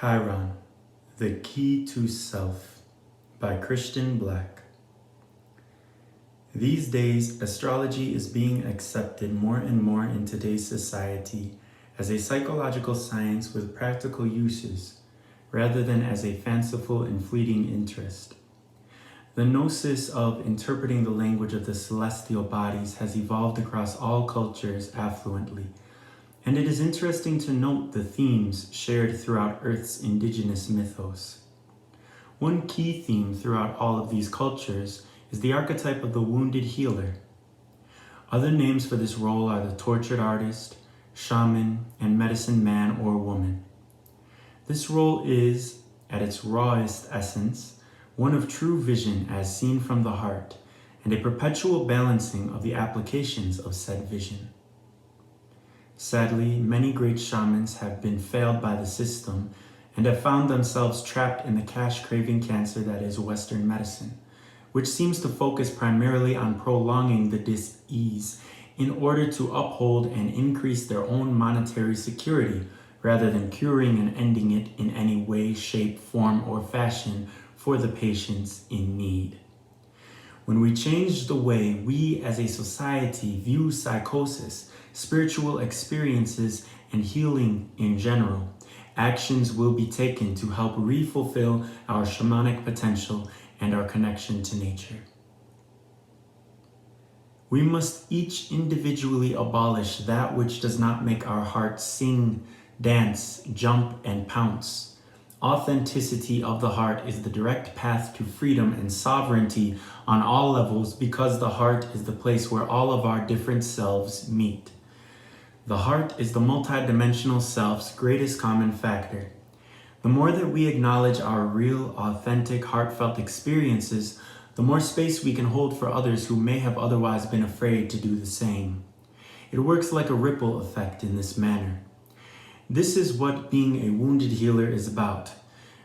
Chiron, The Key to Self by Christian Black. These days, astrology is being accepted more and more in today's society as a psychological science with practical uses, rather than as a fanciful and fleeting interest. The gnosis of interpreting the language of the celestial bodies has evolved across all cultures affluently, and it is interesting to note the themes shared throughout Earth's indigenous mythos. One key theme throughout all of these cultures is the archetype of the wounded healer. Other names for this role are the tortured artist, shaman, and medicine man or woman. This role is, at its rawest essence, one of true vision as seen from the heart, and a perpetual balancing of the applications of said vision. Sadly, many great shamans have been failed by the system and have found themselves trapped in the cash-craving cancer that is Western medicine, which seems to focus primarily on prolonging the dis-ease in order to uphold and increase their own monetary security rather than curing and ending it in any way, shape, form, or fashion for the patients in need. When we change the way we as a society view psychosis, spiritual experiences, and healing in general, actions will be taken to help refulfill our shamanic potential and our connection to nature. We must each individually abolish that which does not make our hearts sing, dance, jump, and pounce. Authenticity of the heart is the direct path to freedom and sovereignty on all levels because the heart is the place where all of our different selves meet. The heart is the multidimensional self's greatest common factor. The more that we acknowledge our real, authentic, heartfelt experiences, the more space we can hold for others who may have otherwise been afraid to do the same. It works like a ripple effect in this manner. This is what being a wounded healer is about,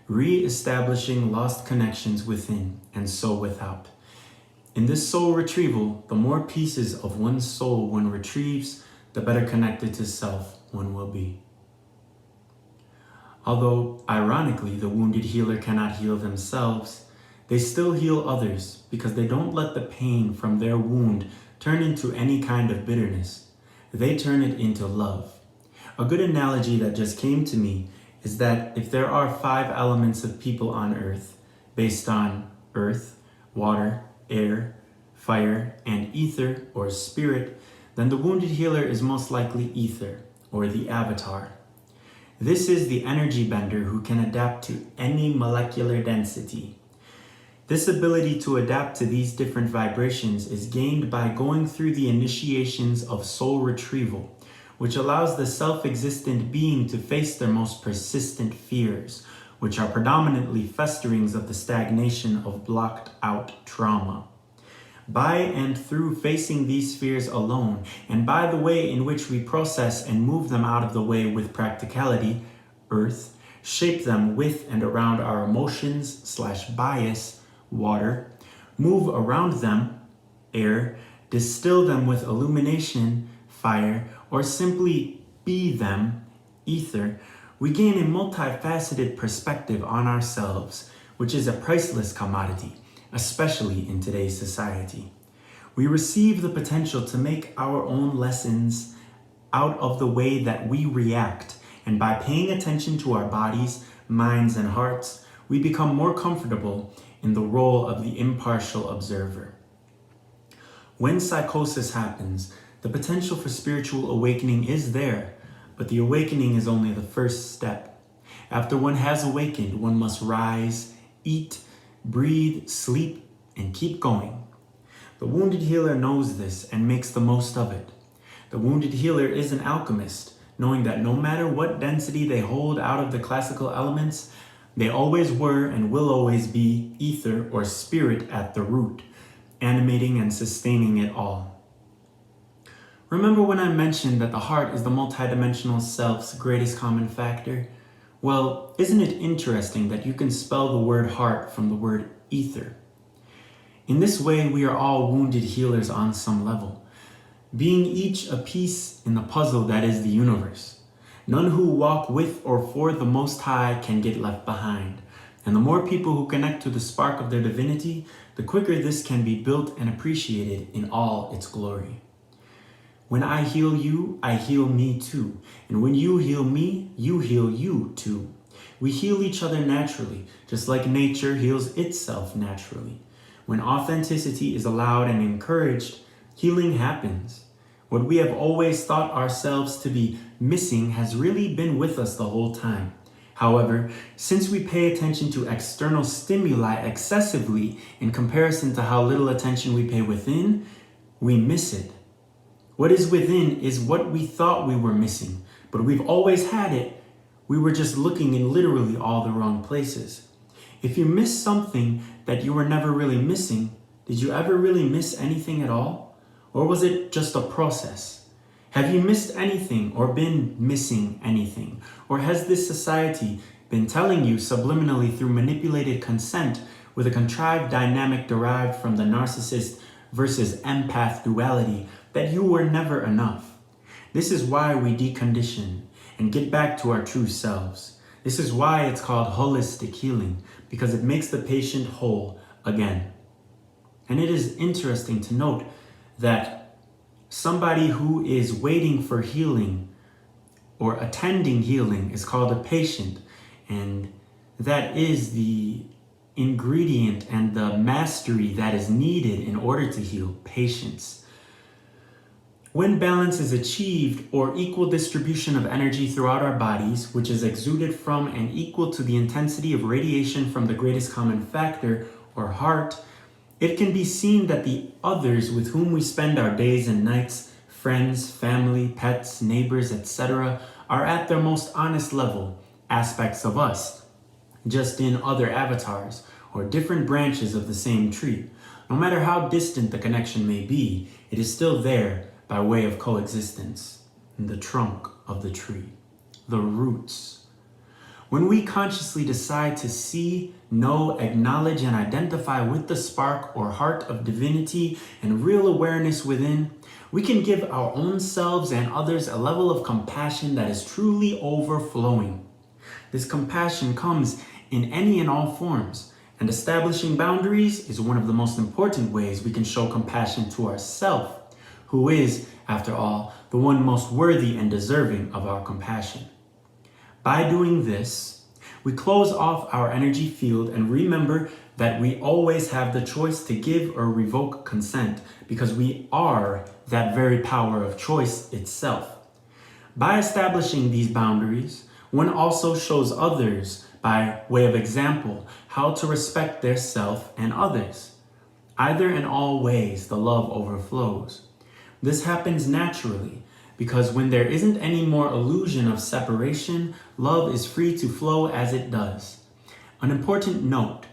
re-establishing lost connections within and so without. In this soul retrieval, the more pieces of one's soul one retrieves, the better connected to self one will be. Although, ironically, the wounded healer cannot heal themselves, they still heal others because they don't let the pain from their wound turn into any kind of bitterness. They turn it into love. A good analogy that just came to me is that if there are 5 elements of people on earth, based on earth, water, air, fire, and ether or spirit, then the wounded healer is most likely ether or the avatar. This is the energy bender who can adapt to any molecular density. This ability to adapt to these different vibrations is gained by going through the initiations of soul retrieval, which allows the self-existent being to face their most persistent fears, which are predominantly festerings of the stagnation of blocked out trauma. By and through facing these fears alone, and by the way in which we process and move them out of the way with practicality, earth, shape them with and around our emotions/bias, water, move around them, air, distill them with illumination, fire, or simply be them, ether, we gain a multifaceted perspective on ourselves, which is a priceless commodity, especially in today's society. We receive the potential to make our own lessons out of the way that we react, and by paying attention to our bodies, minds, and hearts, we become more comfortable in the role of the impartial observer. When psychosis happens, the potential for spiritual awakening is there, but the awakening is only the first step. After one has awakened, one must rise, eat, breathe, sleep, and keep going. The wounded healer knows this and makes the most of it. The wounded healer is an alchemist, knowing that no matter what density they hold out of the classical elements, they always were and will always be ether or spirit at the root, animating and sustaining it all. Remember when I mentioned that the heart is the multidimensional self's greatest common factor? Well, isn't it interesting that you can spell the word heart from the word ether? In this way, we are all wounded healers on some level, being each a piece in the puzzle that is the universe. None who walk with or for the Most High can get left behind. And the more people who connect to the spark of their divinity, the quicker this can be built and appreciated in all its glory. When I heal you, I heal me too. And when you heal me, you heal you too. We heal each other naturally, just like nature heals itself naturally. When authenticity is allowed and encouraged, healing happens. What we have always thought ourselves to be missing has really been with us the whole time. However, since we pay attention to external stimuli excessively in comparison to how little attention we pay within, we miss it. What is within is what we thought we were missing, but we've always had it. We were just looking in literally all the wrong places. If you miss something that you were never really missing, did you ever really miss anything at all? Or was it just a process? Have you missed anything or been missing anything? Or has this society been telling you subliminally through manipulated consent with a contrived dynamic derived from the narcissist versus empath duality that you were never enough? This is why we decondition and get back to our true selves. This is why it's called holistic healing, because it makes the patient whole again. And it is interesting to note that somebody who is waiting for healing or attending healing is called a patient, and that is the ingredient and the mastery that is needed in order to heal: patience. When balance is achieved, or equal distribution of energy throughout our bodies, which is exuded from and equal to the intensity of radiation from the greatest common factor, or heart, it can be seen that the others with whom we spend our days and nights, friends, family, pets, neighbors, etc., are at their most honest level, aspects of us, just in other avatars or different branches of the same tree. No matter how distant the connection may be, it is still there by way of coexistence, in the trunk of the tree, the roots. When we consciously decide to see, know, acknowledge, and identify with the spark or heart of divinity and real awareness within, we can give our own selves and others a level of compassion that is truly overflowing. This compassion comes in any and all forms, and establishing boundaries is one of the most important ways we can show compassion to ourselves, who is, after all, the one most worthy and deserving of our compassion. By doing this, we close off our energy field and remember that we always have the choice to give or revoke consent, because we are that very power of choice itself. By establishing these boundaries, one also shows others, by way of example, how to respect their self and others. Either in all ways, the love overflows. This happens naturally, because when there isn't any more illusion of separation, love is free to flow as it does. An important note: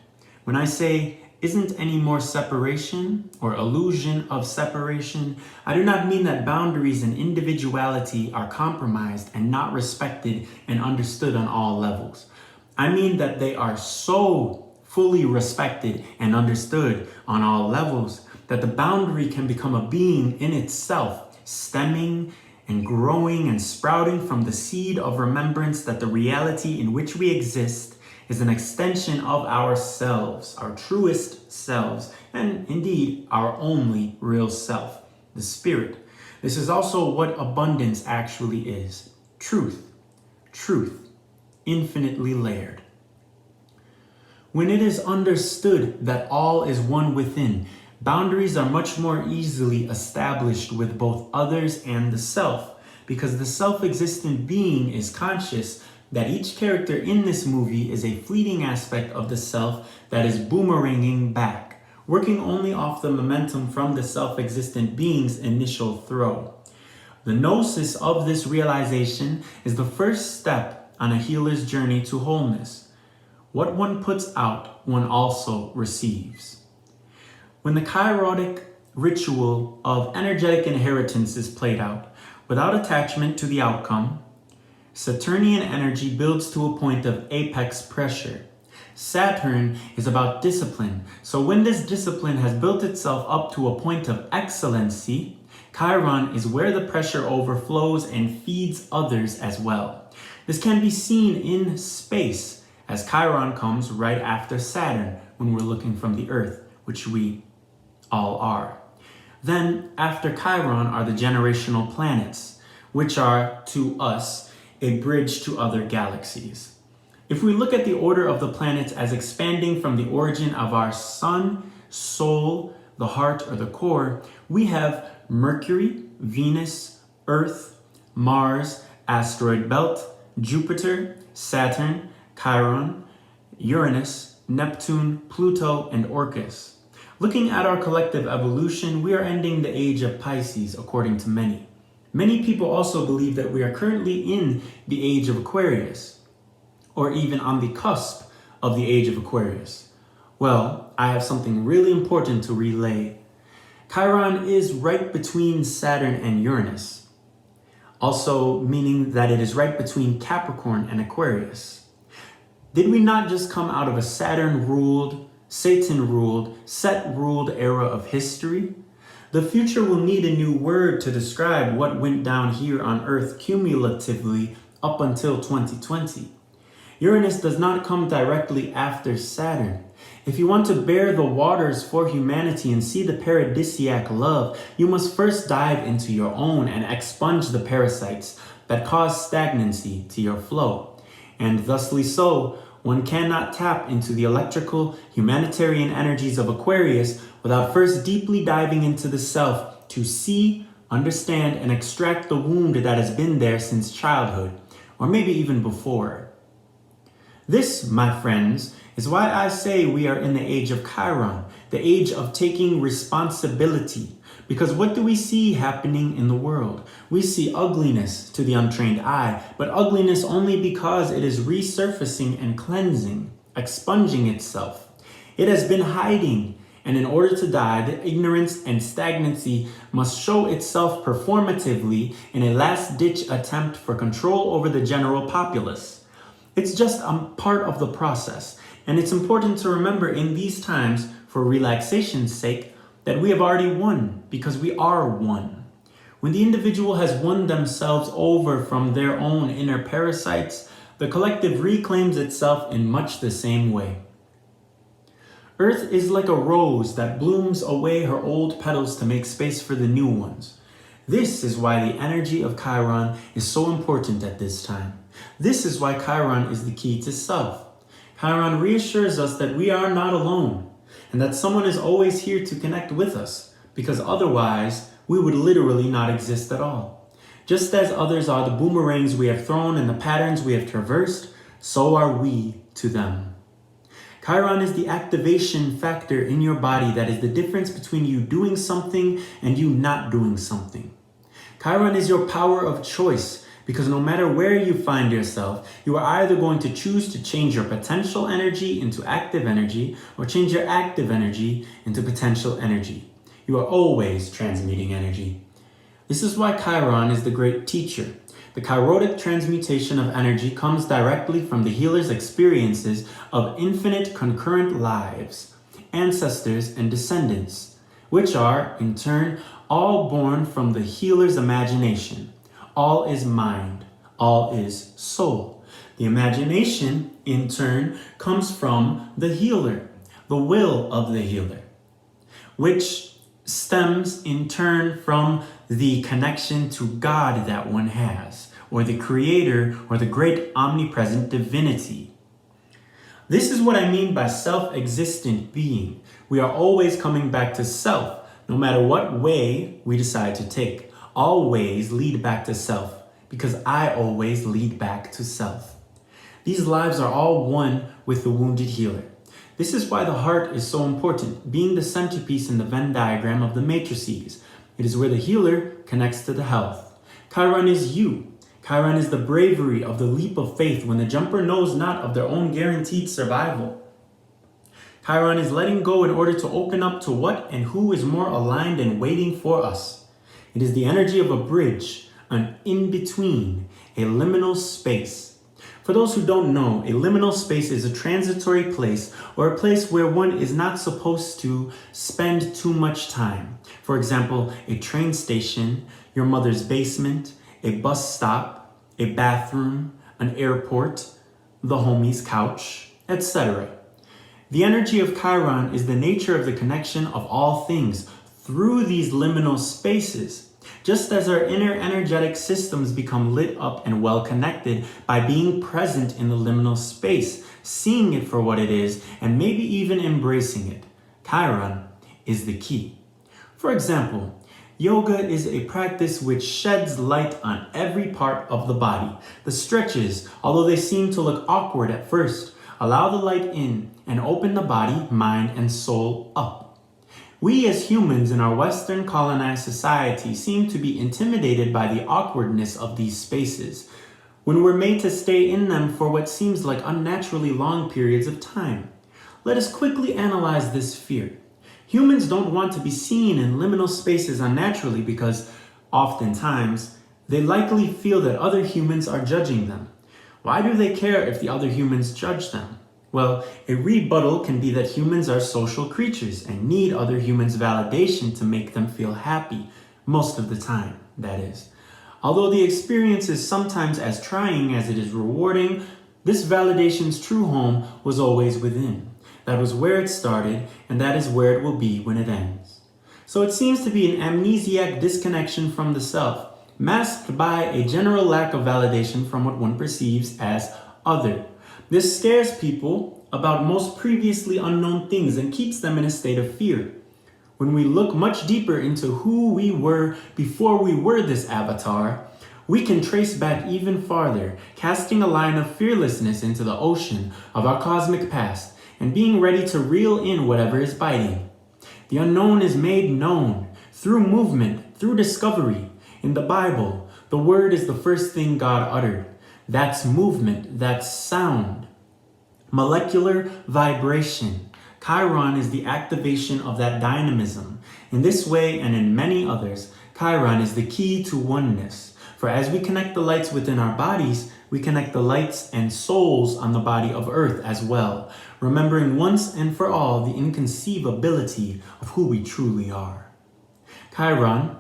when I say isn't any more separation or illusion of separation, I do not mean that boundaries and individuality are compromised and not respected and understood on all levels. I mean that they are so fully respected and understood on all levels that the boundary can become a being in itself, stemming and growing and sprouting from the seed of remembrance that the reality in which we exist is an extension of ourselves, our truest selves, and indeed our only real self, the spirit. This is also what abundance actually is: truth, infinitely layered. When it is understood that all is one within, boundaries are much more easily established with both others and the self, because the self-existent being is conscious that each character in this movie is a fleeting aspect of the self that is boomeranging back, working only off the momentum from the self-existent being's initial throw. The gnosis of this realization is the first step on a healer's journey to wholeness. What one puts out, one also receives. When the chirotic ritual of energetic inheritance is played out, without attachment to the outcome, Saturnian energy builds to a point of apex pressure. Saturn is about discipline, so when this discipline has built itself up to a point of excellency, Chiron is where the pressure overflows and feeds others as well. This can be seen in space, as Chiron comes right after Saturn when we're looking from the Earth, which we all are. Then, after Chiron are the generational planets, which are, to us, a bridge to other galaxies. If we look at the order of the planets as expanding from the origin of our sun, soul, the heart, or the core, we have Mercury, Venus, Earth, Mars, asteroid belt, Jupiter, Saturn, Chiron, Uranus, Neptune, Pluto, and Orcus. Looking at our collective evolution, we are ending the age of Pisces, according to many. Many people also believe that we are currently in the age of Aquarius, or even on the cusp of the age of Aquarius. Well, I have something really important to relay. Chiron is right between Saturn and Uranus, also meaning that it is right between Capricorn and Aquarius. Did we not just come out of a Saturn-ruled, Satan-ruled, Set-ruled era of history? The future will need a new word to describe what went down here on Earth cumulatively up until 2020. Uranus does not come directly after Saturn. If you want to bear the waters for humanity and see the paradisiac love, you must first dive into your own and expunge the parasites that cause stagnancy to your flow. And thusly so, one cannot tap into the electrical, humanitarian energies of Aquarius without first deeply diving into the self to see, understand, and extract the wound that has been there since childhood, or maybe even before. This, my friends, is why I say we are in the age of Chiron, the age of taking responsibility. Because what do we see happening in the world? We see ugliness to the untrained eye, but ugliness only because it is resurfacing and cleansing, expunging itself. It has been hiding, and in order to die, the ignorance and stagnancy must show itself performatively in a last-ditch attempt for control over the general populace. It's just a part of the process, and it's important to remember in these times, for relaxation's sake, that we have already won, because we are one. When the individual has won themselves over from their own inner parasites, the collective reclaims itself in much the same way. Earth is like a rose that blooms away her old petals to make space for the new ones. This is why the energy of Chiron is so important at this time. This is why Chiron is the key to self. Chiron reassures us that we are not alone, and that someone is always here to connect with us, because otherwise we would literally not exist at all. Just as others are the boomerangs we have thrown and the patterns we have traversed, so are we to them. Chiron is the activation factor in your body that is the difference between you doing something and you not doing something. Chiron is your power of choice, because no matter where you find yourself, you are either going to choose to change your potential energy into active energy or change your active energy into potential energy. You are always transmuting energy. This is why Chiron is the great teacher. The chirotic transmutation of energy comes directly from the healer's experiences of infinite concurrent lives, ancestors, and descendants, which are, in turn, all born from the healer's imagination. All is mind, all is soul. The imagination, in turn, comes from the healer, the will of the healer, which stems in turn from the connection to God that one has, or the creator, or the great omnipresent divinity. This is what I mean by self-existent being. We are always coming back to self, no matter what way we decide to take. All ways lead back to self, because I always lead back to self. These lives are all one with the wounded healer. This is why the heart is so important, being the centerpiece in the Venn diagram of the matrices. It is where the healer connects to the health. Chiron is you. Chiron is the bravery of the leap of faith when the jumper knows not of their own guaranteed survival. Chiron is letting go in order to open up to what and who is more aligned and waiting for us. It is the energy of a bridge, an in-between, a liminal space. For those who don't know, a liminal space is a transitory place or a place where one is not supposed to spend too much time. For example, a train station, your mother's basement, a bus stop, a bathroom, an airport, the homie's couch, etc. The energy of Chiron is the nature of the connection of all things through these liminal spaces. Just as our inner energetic systems become lit up and well connected by being present in the liminal space, seeing it for what it is, and maybe even embracing it, Chiron is the key. For example, yoga is a practice which sheds light on every part of the body. The stretches, although they seem to look awkward at first, allow the light in and open the body, mind, and soul up. We as humans in our Western colonized society seem to be intimidated by the awkwardness of these spaces, when we're made to stay in them for what seems like unnaturally long periods of time. Let us quickly analyze this fear. Humans don't want to be seen in liminal spaces unnaturally because, oftentimes, they likely feel that other humans are judging them. Why do they care if the other humans judge them? Well, a rebuttal can be that humans are social creatures and need other humans' validation to make them feel happy, most of the time, that is. Although the experience is sometimes as trying as it is rewarding, this validation's true home was always within. That was where it started, and that is where it will be when it ends. So it seems to be an amnesiac disconnection from the self, masked by a general lack of validation from what one perceives as other. This scares people about most previously unknown things and keeps them in a state of fear. When we look much deeper into who we were before we were this avatar, we can trace back even farther, casting a line of fearlessness into the ocean of our cosmic past and being ready to reel in whatever is biting. The unknown is made known through movement, through discovery. In the Bible, the word is the first thing God uttered. That's movement, that's sound. Molecular vibration. Chiron is the activation of that dynamism. In this way and in many others, Chiron is the key to oneness. For as we connect the lights within our bodies, we connect the lights and souls on the body of Earth as well, remembering once and for all the inconceivability of who we truly are. Chiron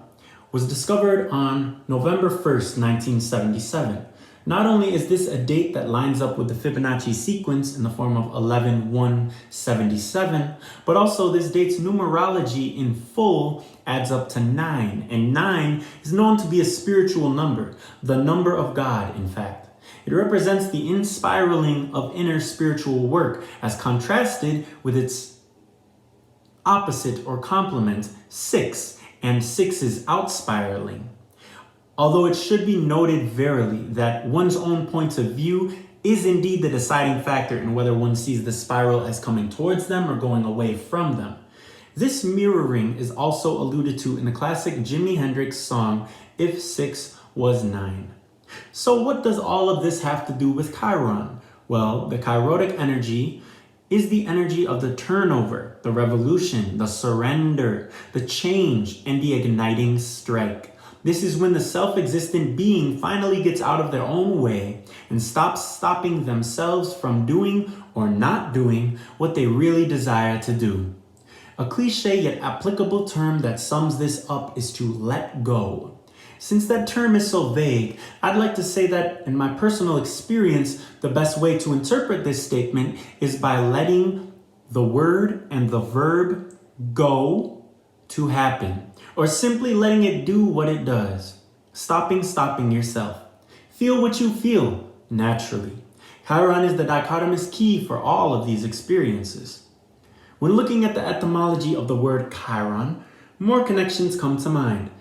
was discovered on November 1st, 1977. Not only is this a date that lines up with the Fibonacci sequence in the form of 11-1-77, but also this date's numerology in full adds up to 9, and 9 is known to be a spiritual number, the number of God, in fact. It represents the inspiraling of inner spiritual work as contrasted with its opposite or complement, 6, and 6's outspiraling. Although it should be noted verily that one's own point of view is indeed the deciding factor in whether one sees the spiral as coming towards them or going away from them. This mirroring is also alluded to in the classic Jimi Hendrix song, If 6 Was 9. So what does all of this have to do with Chiron? Well, the chirotic energy is the energy of the turnover, the revolution, the surrender, the change, and the igniting strike. This is when the self-existent being finally gets out of their own way and stops stopping themselves from doing or not doing what they really desire to do. A cliche yet applicable term that sums this up is to let go. Since that term is so vague, I'd like to say that in my personal experience, the best way to interpret this statement is by letting the word and the verb go to happen, or simply letting it do what it does. Stopping yourself. Feel what you feel, naturally. Chiron is the dichotomous key for all of these experiences. When looking at the etymology of the word Chiron, more connections come to mind.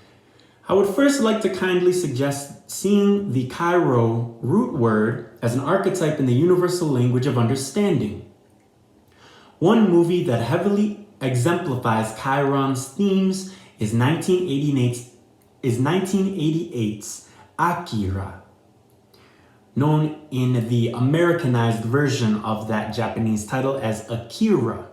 I would first like to kindly suggest seeing the Chi-Rho root word as an archetype in the universal language of understanding. One movie that heavily exemplifies Chiron's themes is 1988's Akira, known in the Americanized version of that Japanese title as Akira.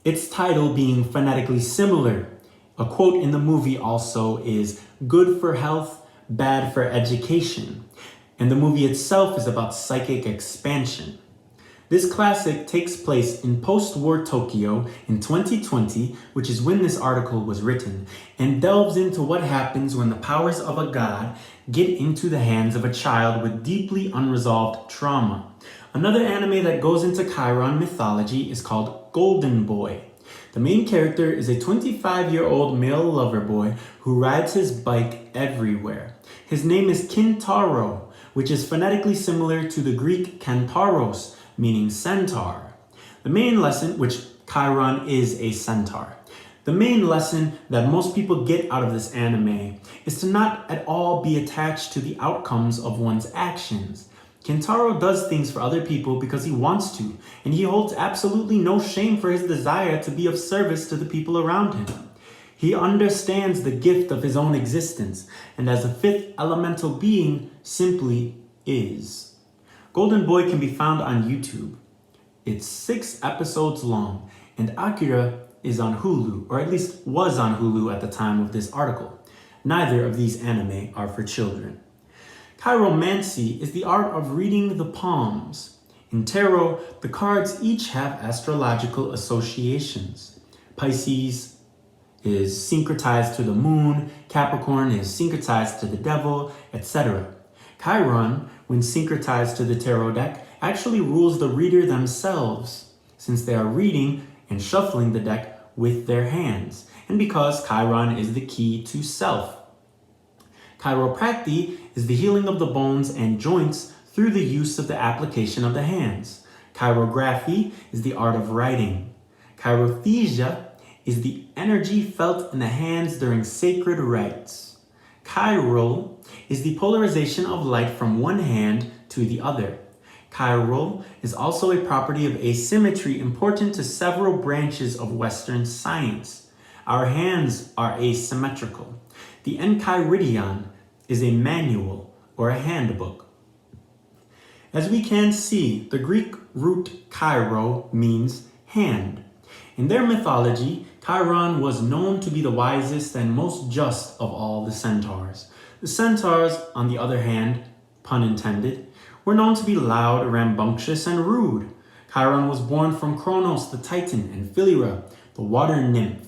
Its title being phonetically similar. A quote in the movie also is good for health, bad for education. And the movie itself is about psychic expansion. This classic takes place in post-war Tokyo in 2020, which is when this article was written, and delves into what happens when the powers of a god get into the hands of a child with deeply unresolved trauma. Another anime that goes into Chiron mythology is called Golden Boy. The main character is a 25-year-old male lover boy who rides his bike everywhere. His name is Kintaro, which is phonetically similar to the Greek kantaros, meaning centaur. The main lesson, which Chiron is a centaur. The main lesson that most people get out of this anime is to not at all be attached to the outcomes of one's actions. Kintaro does things for other people because he wants to, and he holds absolutely no shame for his desire to be of service to the people around him. He understands the gift of his own existence, and as a fifth elemental being, simply is. Golden Boy can be found on YouTube. It's 6 episodes long, and Akira is on Hulu, or at least was on Hulu at the time of this article. Neither of these anime are for children. Chiromancy is the art of reading the palms. In tarot, the cards each have astrological associations. Pisces is syncretized to the moon, Capricorn is syncretized to the devil, etc. Chiron, when syncretized to the tarot deck, actually rules the reader themselves, since they are reading and shuffling the deck with their hands, and because Chiron is the key to self. Chiropractic is the healing of the bones and joints through the use of the application of the hands. Chirography is the art of writing. Chirothesia is the energy felt in the hands during sacred rites. Chiral is the polarization of light from one hand to the other. Chiral is also a property of asymmetry important to several branches of Western science. Our hands are asymmetrical. The enchiridion is a manual or a handbook. As we can see, the Greek root chiro means hand. In their mythology, Chiron was known to be the wisest and most just of all the centaurs. The centaurs, on the other hand, pun intended, were known to be loud, rambunctious, and rude. Chiron was born from Kronos the Titan and Philyra, the water nymph.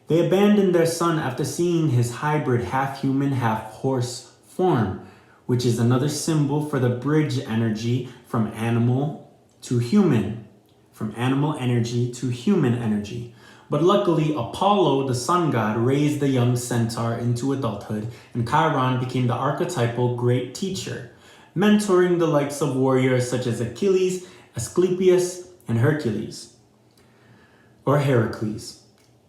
They abandoned their son after seeing his hybrid half-human, half-horse form, which is another symbol for the bridge energy from animal to human, from animal energy to human energy. But luckily, Apollo, the sun god, raised the young centaur into adulthood, and Chiron became the archetypal great teacher, mentoring the likes of warriors such as Achilles, Asclepius, and Hercules, or Heracles.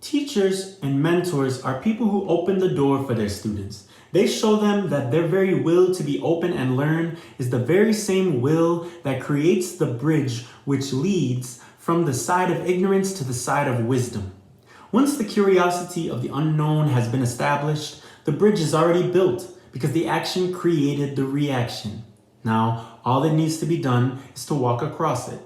Teachers and mentors are people who open the door for their students. They show them that their very will to be open and learn is the very same will that creates the bridge which leads from the side of ignorance to the side of wisdom. Once the curiosity of the unknown has been established, the bridge is already built because the action created the reaction. Now, all that needs to be done is to walk across it.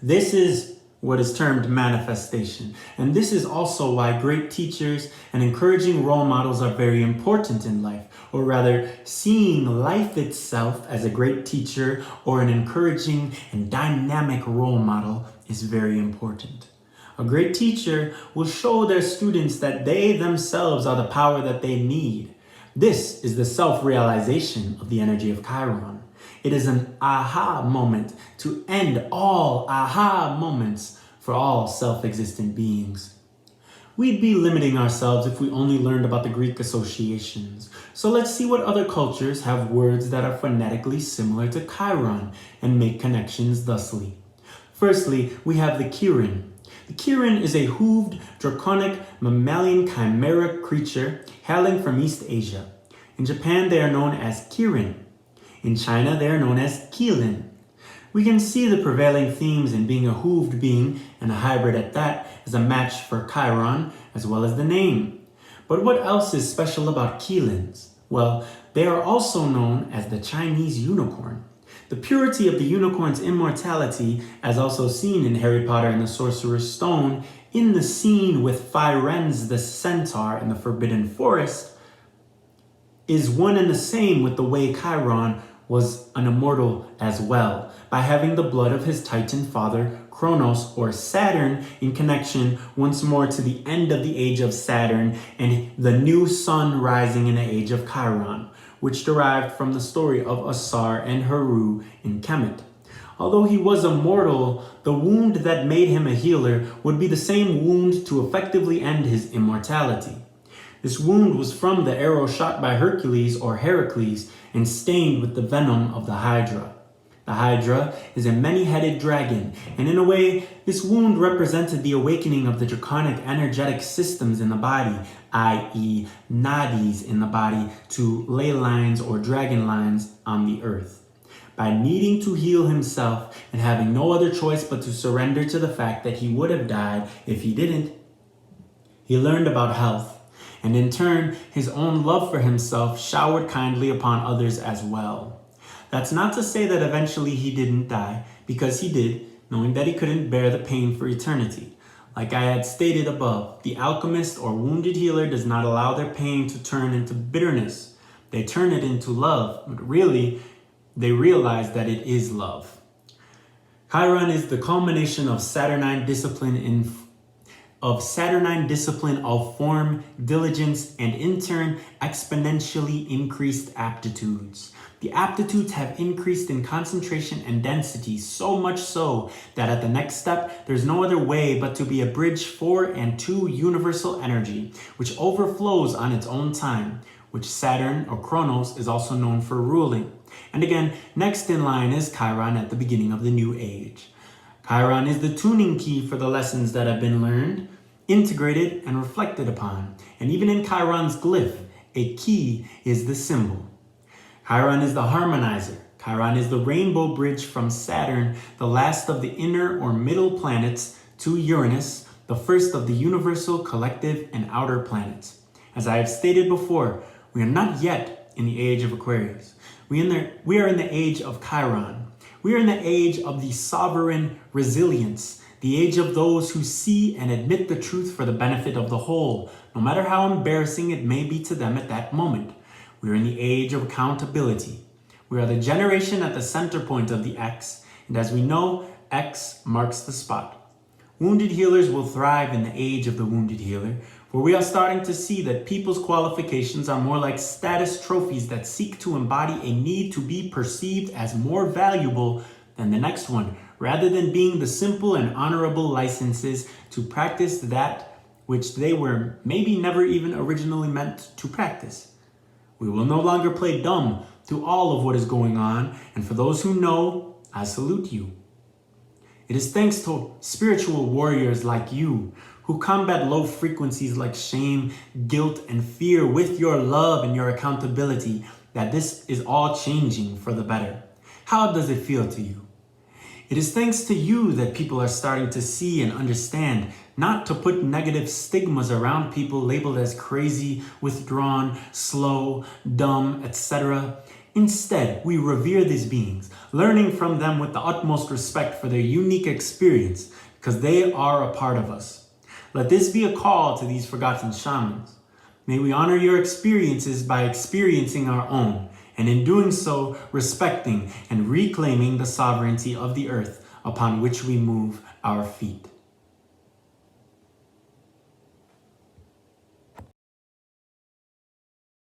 This is what is termed manifestation. And this is also why great teachers and encouraging role models are very important in life, or rather, seeing life itself as a great teacher or an encouraging and dynamic role model is very important. A great teacher will show their students that they themselves are the power that they need. This is the self-realization of the energy of Chiron. It is an aha moment to end all aha moments for all self-existent beings. We'd be limiting ourselves if we only learned about the Greek associations. So let's see what other cultures have words that are phonetically similar to Chiron and make connections thusly. Firstly, we have the Chiron. The Chiron is a hooved, draconic, mammalian chimera creature hailing from East Asia. In Japan, they are known as Kirin. In China, they are known as Qilin. We can see the prevailing themes in being a hooved being, and a hybrid at that, is a match for Chiron, as well as the name. But what else is special about Qilins? Well, they are also known as the Chinese unicorn. The purity of the unicorn's immortality, as also seen in Harry Potter and the Sorcerer's Stone, in the scene with Firenze the centaur in the Forbidden Forest, is one and the same with the way Chiron was an immortal as well, by having the blood of his Titan father, Kronos or Saturn, in connection once more to the end of the age of Saturn and the new sun rising in the age of Chiron, which derived from the story of Asar and Heru in Kemet. Although he was a mortal, the wound that made him a healer would be the same wound to effectively end his immortality. This wound was from the arrow shot by Hercules or Heracles and stained with the venom of the Hydra. The Hydra is a many-headed dragon, and in a way, this wound represented the awakening of the draconic energetic systems in the body, i.e. nadis in the body, to ley lines or dragon lines on the earth. By needing to heal himself and having no other choice but to surrender to the fact that he would have died if he didn't, he learned about health, and in turn, his own love for himself showered kindly upon others as well. That's not to say that eventually he didn't die, because he did, knowing that he couldn't bear the pain for eternity. Like I had stated above, the alchemist or wounded healer does not allow their pain to turn into bitterness. They turn it into love, but really, they realize that it is love. Chiron is the culmination of Saturnine discipline of form, diligence, and in turn, exponentially increased aptitudes. The aptitudes have increased in concentration and density, so much so that at the next step, there's no other way but to be a bridge for and to universal energy, which overflows on its own time, which Saturn or Kronos is also known for ruling. And again, next in line is Chiron at the beginning of the new age. Chiron is the tuning key for the lessons that have been learned, integrated, and reflected upon. And even in Chiron's glyph, a key is the symbol. Chiron is the harmonizer. Chiron is the rainbow bridge from Saturn, the last of the inner or middle planets, to Uranus, the first of the universal, collective, and outer planets. As I have stated before, we are not yet in the age of Aquarius. We are in the age of Chiron. We are in the age of the sovereign resilience, the age of those who see and admit the truth for the benefit of the whole, no matter how embarrassing it may be to them at that moment. We are in the age of accountability. We are the generation at the center point of the X, and as we know, X marks the spot. Wounded healers will thrive in the age of the wounded healer, for we are starting to see that people's qualifications are more like status trophies that seek to embody a need to be perceived as more valuable than the next one, rather than being the simple and honorable licenses to practice that which they were maybe never even originally meant to practice. We will no longer play dumb to all of what is going on, and for those who know, I salute you. It is thanks to spiritual warriors like you who combat low frequencies like shame, guilt, and fear with your love and your accountability that this is all changing for the better. How does it feel to you? It is thanks to you that people are starting to see and understand not to put negative stigmas around people labeled as crazy, withdrawn, slow, dumb, etc. Instead, we revere these beings, learning from them with the utmost respect for their unique experience, because they are a part of us. Let this be a call to these forgotten shamans. May we honor your experiences by experiencing our own, and in doing so, respecting and reclaiming the sovereignty of the earth upon which we move our feet.